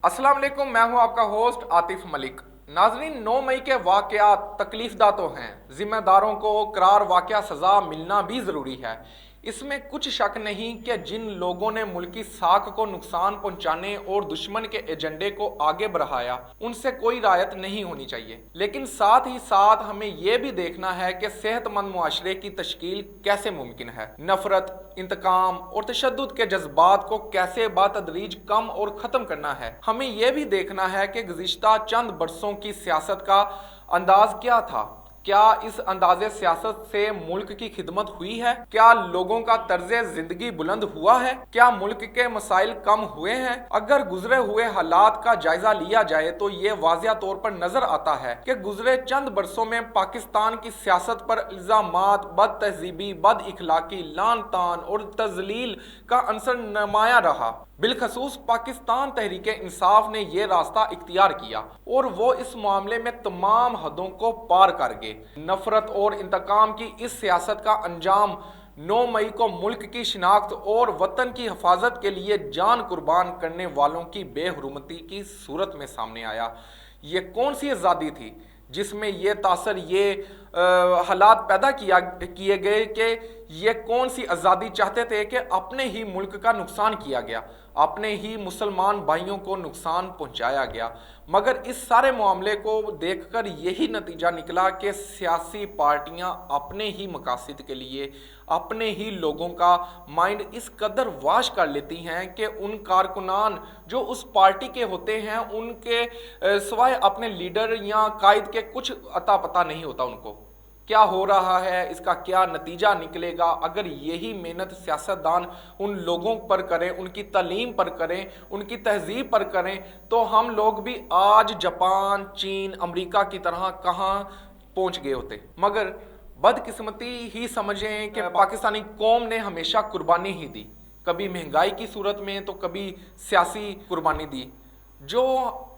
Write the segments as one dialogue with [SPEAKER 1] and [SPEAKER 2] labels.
[SPEAKER 1] अस्सलाम वालेकुम, मैं हूं आपका होस्ट आतिफ मलिक। नाजरीन, 9 मई के वाकयात तकलीफदा तो हैं, जिम्मेदारों को करार वाकया सज़ा मिलना भी ज़रूरी है। इसमें कुछ शक नहीं कि जिन लोगों ने मुल्की साख को नुकसान पहुंचाने और दुश्मन के एजेंडे को आगे बढ़ाया, उनसे कोई रायत नहीं होनी चाहिए। लेकिन साथ ही साथ हमें यह भी देखना है कि सेहतमंद मुआशरे की तश्कील कैसे मुमकिन है। नफरत, इंतकाम और तशद्दुद के जज्बात को कैसे बातदरीज कम और ख़त्म करना है। हमें यह भी देखना है कि गुज़िश्ता चंद बरसों की सियासत का अंदाज क्या था। क्या इस अंदाज़े सियासत से मुल्क की खिदमत हुई है? क्या लोगों का तर्ज़े ज़िंदगी बुलंद हुआ है? क्या मुल्क के मसाइल कम हुए हैं? अगर गुजरे हुए हालात का जायज़ा लिया जाए तो ये वाज़िया तौर पर नज़र आता है कि गुजरे चंद बरसों में पाकिस्तान की सियासत पर इल्ज़ामात, बद तहज़ीबी, बद इखलाकी, लान तान और तज़लील का अंसर नुमाया रहा। बिलखसूस पाकिस्तान तहरीक इंसाफ ने यह रास्ता इख्तियार किया और वो इस मामले में तमाम हदों को पार कर गए। नफरत और इंतकाम की इस सियासत का अंजाम 9 मई को मुल्क की शिनाख्त और वतन की हिफाजत के लिए जान कुर्बान करने वालों की बेहुरमती की सूरत में सामने आया। ये कौन सी आज़ादी थी जिसमें ये तासर, ये हालात पैदा किए गए कि ये कौन सी आज़ादी चाहते थे कि अपने ही मुल्क का नुकसान किया गया, अपने ही मुसलमान भाइयों को नुकसान पहुंचाया गया। मगर इस सारे मामले को देखकर यही नतीजा निकला कि सियासी पार्टियां अपने ही मकासद के लिए अपने ही लोगों का माइंड इस कदर वाश कर लेती हैं कि उन कारकुनान जो उस पार्टी के होते हैं, उनके सिवाय अपने लीडर या कायद के कुछ अता पता नहीं होता उनको। क्या हो रहा है, इसका क्या नतीजा निकलेगा, अगर यही मेहनत सियासतदान उन लोगों पर करें, उनकी तालीम पर करें, उनकी तहजीब पर करें, तो हम लोग भी आज जापान, चीन, अमेरिका की तरह कहाँ पहुँच गए होते। मगर बदकिस्मती ही समझें कि पाकिस्तानी कौम ने हमेशा कुर्बानी ही दी, कभी महंगाई की सूरत में तो कभी सियासी कुर्बानी दी। जो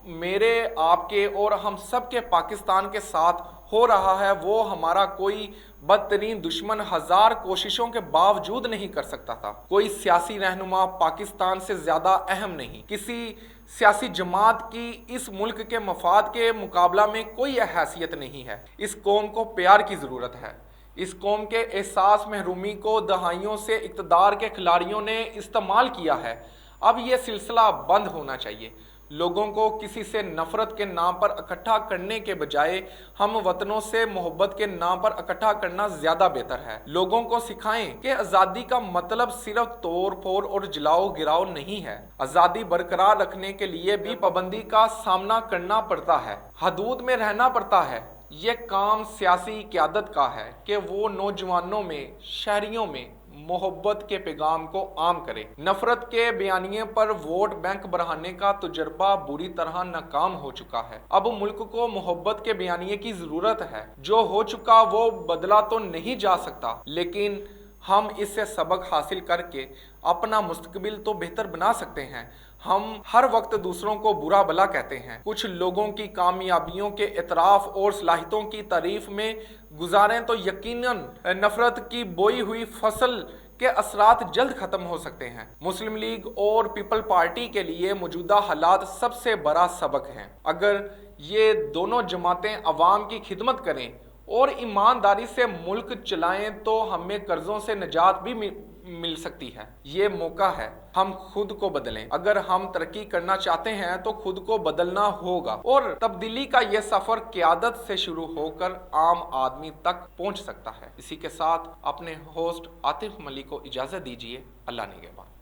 [SPEAKER 1] मेरे, आपके और हम सब के पाकिस्तान के साथ हो रहा है वो हमारा कोई बदतरीन दुश्मन हजार कोशिशों के बावजूद नहीं कर सकता था। कोई सियासी रहनुमा पाकिस्तान से ज्यादा अहम नहीं, किसी सियासी जमात की इस मुल्क के मफाद के मुकाबला में कोई हैसियत नहीं है। इस कौम को प्यार की ज़रूरत है। इस कौम के एहसास महरूमी को दहाइयों से इक़्तिदार के खिलाड़ियों ने इस्तेमाल किया है। अब यह सिलसिला बंद होना चाहिए। लोगों को किसी से नफरत के नाम पर इकट्ठा करने के बजाय हम वतनों से मोहब्बत के नाम पर इकट्ठा करना ज्यादा बेहतर है। लोगों को सिखाएं कि आज़ादी का मतलब सिर्फ तोड़ फोड़ और जलाओ गिराओ नहीं है। आज़ादी बरकरार रखने के लिए भी पाबंदी का सामना करना पड़ता है, हदूद में रहना पड़ता है। ये काम सियासी क़यादत का है कि वो नौजवानों में, शहरियों में मोहब्बत के पैगाम को आम करे। नफरत के बयानिए पर वोट बैंक बढ़ाने का तजुर्बा बुरी तरह नाकाम हो चुका है। अब मुल्क को मोहब्बत के बयानिए की जरूरत है। जो हो चुका वो बदला तो नहीं जा सकता, लेकिन हम इससे सबक हासिल करके अपना मुस्तकबिल तो बेहतर बना सकते हैं। हम हर वक्त दूसरों को बुरा भला कहते हैं, कुछ लोगों की कामयाबियों के एतराफ़ और सलाहियतों की तारीफ में गुजारें तो यकीनन नफरत की बोई हुई फसल के असरात जल्द ख़त्म हो सकते हैं। मुस्लिम लीग और पीपल पार्टी के लिए मौजूदा हालात सबसे बड़ा सबक हैं। अगर ये दोनों जमातें अवाम की खिदमत करें और ईमानदारी से मुल्क चलाएं तो हमें कर्जों से निजात भी मिल सकती है। ये मौका है, हम खुद को बदलें। अगर हम तरक्की करना चाहते हैं तो खुद को बदलना होगा और तब्दीली का यह सफर क़यादत से शुरू होकर आम आदमी तक पहुंच सकता है। इसी के साथ अपने होस्ट आतिफ मलिक को इजाज़त दीजिए। अल्लाह निगहबान।